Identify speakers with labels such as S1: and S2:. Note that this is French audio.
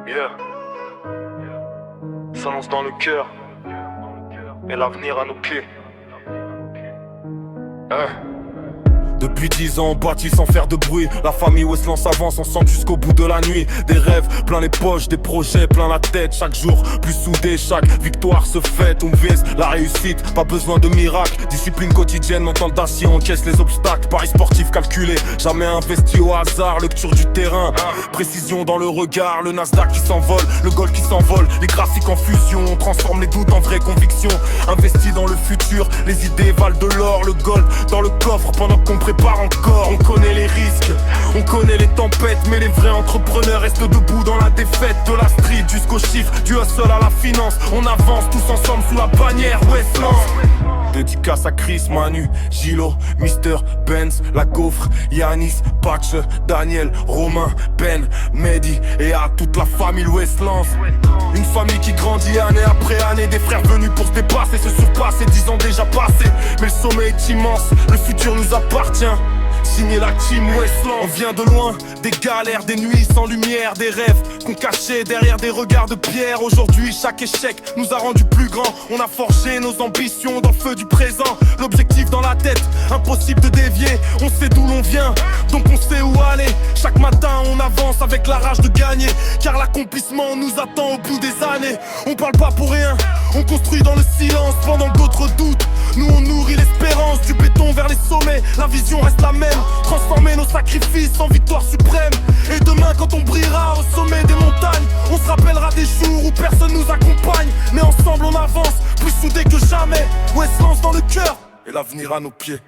S1: Yeah. S'annonce dans le cœur et l'avenir à nos pieds.
S2: Depuis 10 ans, on bâtit sans faire de bruit. La famille Westland s'avance ensemble jusqu'au bout de la nuit. Des rêves plein les poches, des projets plein la tête. Chaque jour plus soudé, chaque victoire se fête. On vise la réussite, pas besoin de miracle. Discipline quotidienne, mental d'acier, on encaisse les obstacles. Paris sportif calculé, jamais investi au hasard. Lecture du terrain, précision dans le regard. Le Nasdaq qui s'envole, le gold qui s'envole. Les graphiques en fusion, on transforme les doutes en vraies convictions. Investi dans le futur, les idées valent de l'or. Le gold dans le coffre pendant qu'on prépare encore. On connaît les risques, on connaît les tempêtes, mais les vrais entrepreneurs restent debout dans la défaite. De la street jusqu'aux chiffres, du hustle à la finance. On avance tous ensemble sous la bannière Westland. Dédicace à Chris, Manu, Gilo, Mister Benz, la gaufre, Yanis, Patch, Daniel, Romain, Ben, Mehdi et à toute la famille Westland. Une famille qui grandit année après année. Des frères venus pour se dépasser, se surpasser. 10 ans déjà passés, mais le sommet est immense. Le futur nous appartient. Signé la team Westland. On vient de loin, des galères, des nuits sans lumière, des rêves qu'on cachait derrière des regards de pierre. Aujourd'hui chaque échec nous a rendus plus grands. On a forgé nos ambitions dans le feu du présent. L'objectif dans la tête, impossible de dévier. On sait d'où l'on vient, donc on sait où aller. Chaque matin on avance avec la rage de gagner, car l'accomplissement nous attend au bout des années. On parle pas pour rien, on construit dans le silence pendant que d'autres doutent. Nous on nourrit l'espérance, du béton vers les sommets. La vision reste la même, transformer nos sacrifices en victoire suprême. Et demain quand on brillera au sommet des montagnes, on se rappellera des jours où personne nous accompagne. Mais ensemble on avance, plus soudés que jamais. Westland dans le cœur et l'avenir à nos pieds.